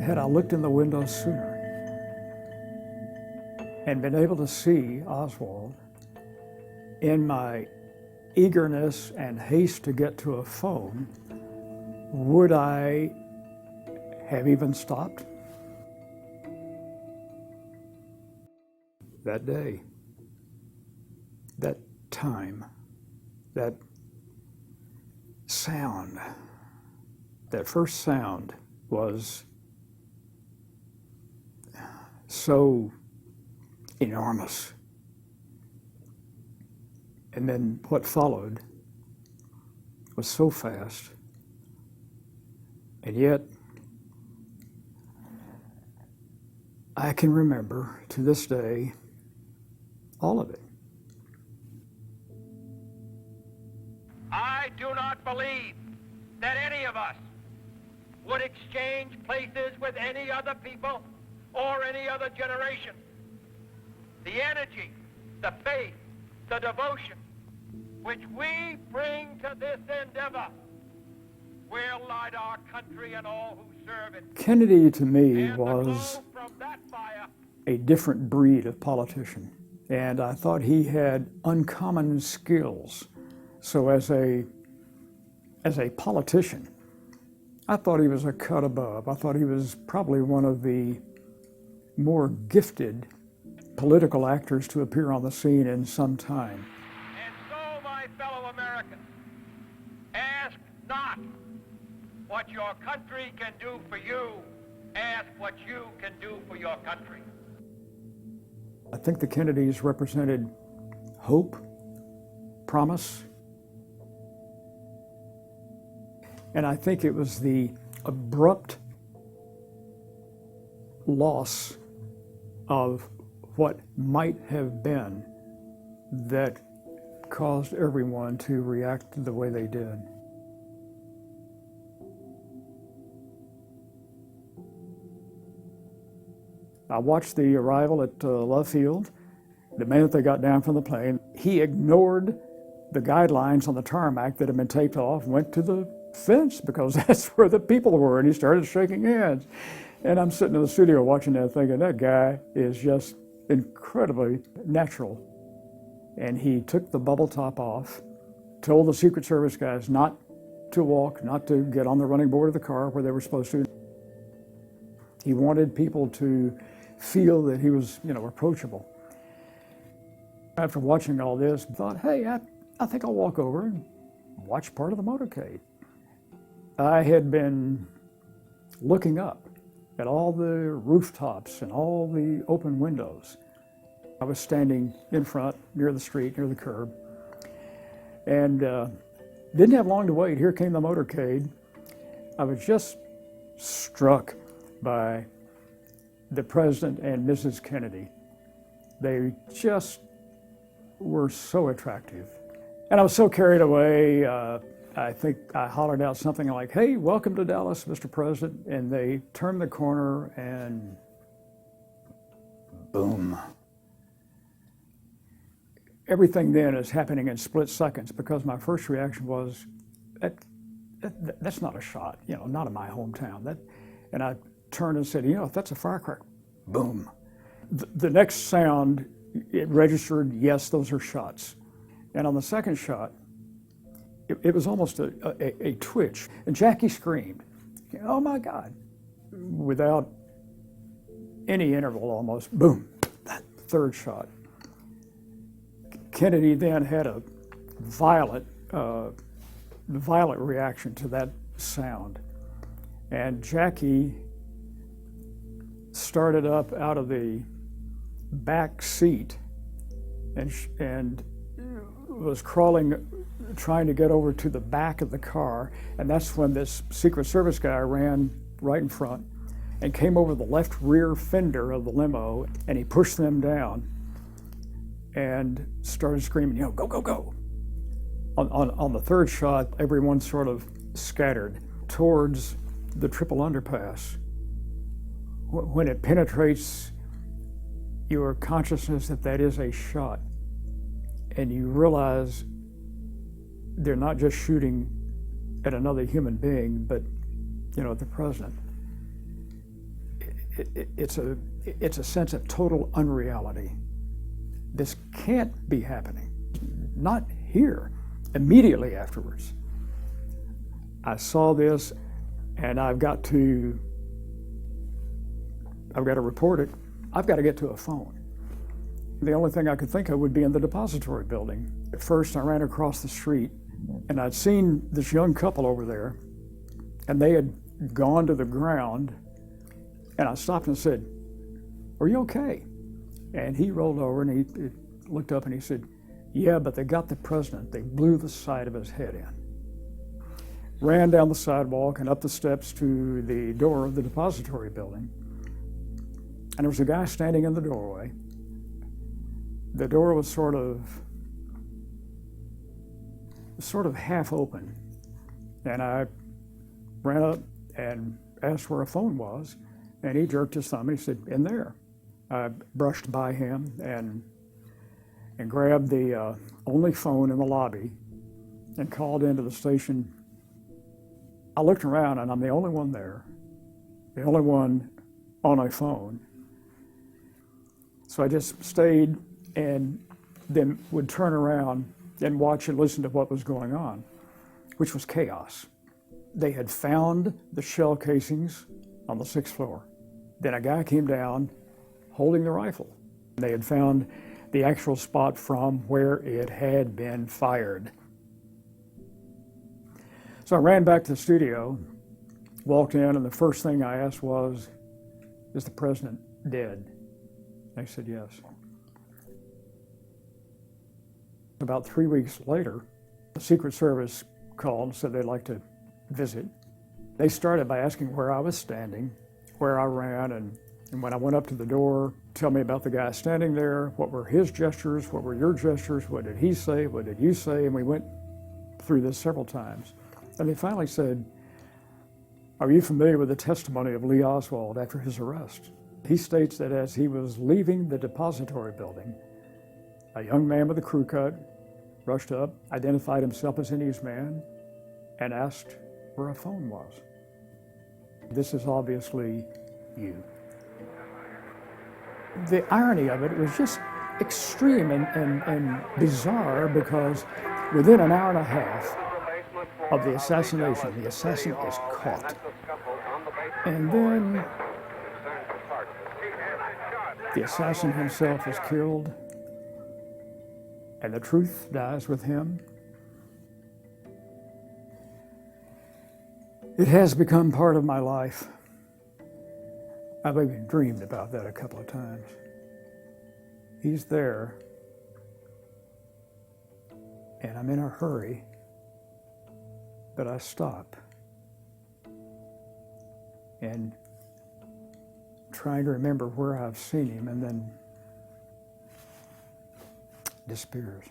Had I looked in the window sooner and been able to see Oswald, in my eagerness and haste to get to a phone, would I have even stopped? That day, that time, that sound, that first sound was so enormous. And then what followed was so fast. And yet, I can remember to this day all of it. I do not believe that any of us would exchange places with any other people or any other generation. The energy, the faith, the devotion which we bring to this endeavor will light our country and all who serve it. Kennedy, to me, And was the glow from that fire a different breed of politician, and I thought he had uncommon skills. So as a politician, I thought he was a cut above. I thought he was probably one of the more gifted political actors to appear on the scene in some time. And so, my fellow Americans, ask not what your country can do for you, ask what you can do for your country. I think the Kennedys represented hope, promise, and I think it was the abrupt loss of what might have been that caused everyone to react the way they did. I watched the arrival at Love Field. The minute they got down from the plane, he ignored the guidelines on the tarmac that had been taped off, went to the fence because that's where the people were, and he started shaking hands. And I'm sitting in the studio watching that thinking, that guy is just incredibly natural. And he took the bubble top off, told the Secret Service guys not to walk, not to get on the running board of the car where they were supposed to. He wanted people to feel that he was, approachable. After watching all this, I thought, hey, I think I'll walk over and watch part of the motorcade. I had been looking up at all the rooftops and all the open windows. I was standing in front, near the street, near the curb, and didn't have long to wait. Here came the motorcade. I was just struck by the President and Mrs. Kennedy. They just were so attractive. And I was so carried away, I think I hollered out something like, hey, welcome to Dallas, Mr. President. And they turned the corner and boom. Everything then is happening in split seconds because my first reaction was, that's not a shot, not in my hometown. And I turned and said, if that's a firecracker, boom. The next sound, it registered, yes, those are shots. And on the second shot, it was almost a twitch. And Jackie screamed, oh my God. Without any interval almost, boom, that third shot. Kennedy then had a violent reaction to that sound. And Jackie started up out of the back seat and was crawling, trying to get over to the back of the car. And that's when this Secret Service guy ran right in front and came over the left rear fender of the limo, and he pushed them down and started screaming, go, go, go. On the third shot, everyone sort of scattered towards the triple underpass. When it penetrates your consciousness that is a shot, and you realize they're not just shooting at another human being, but, at the president. it's a sense of total unreality. This can't be happening. Not here. Immediately afterwards, I saw this, and I've got to report it. I've got to get to a phone. The only thing I could think of would be in the depository building. At first, I ran across the street, and I'd seen this young couple over there, and they had gone to the ground, and I stopped and said, "Are you okay?" And he rolled over, and he looked up, and he said, "Yeah, but they got the president. They blew the side of his head in." Ran down the sidewalk and up the steps to the door of the depository building. And there was a guy standing in the doorway. The door was sort of half open. And I ran up and asked where a phone was. And he jerked his thumb and he said, "In there." I brushed by him and grabbed the only phone in the lobby and called into the station. I looked around, and I'm the only one there, the only one on a phone. So I just stayed and then would turn around and watch and listen to what was going on, which was chaos. They had found the shell casings on the 6th floor. Then a guy came down holding the rifle. They had found the actual spot from where it had been fired. So I ran back to the studio, walked in, and the first thing I asked was, "Is the president dead?" They said yes. About 3 weeks later, the Secret Service called and said they'd like to visit. They started by asking where I was standing, where I ran, and when I went up to the door, tell me about the guy standing there, what were his gestures, what were your gestures, what did he say, what did you say, and we went through this several times. And they finally said, "Are you familiar with the testimony of Lee Oswald after his arrest?" He states that as he was leaving the depository building, a young man with a crew cut rushed up, identified himself as a newsman, and asked where a phone was. This is obviously you. The irony of it was just extreme and bizarre, because within an hour and a half of the assassination, the assassin is caught. And then the assassin himself is killed, and the truth dies with him. It has become part of my life. I've even dreamed about that a couple of times. He's there, and I'm in a hurry, but I stop and trying to remember where I've seen him, and then disappears.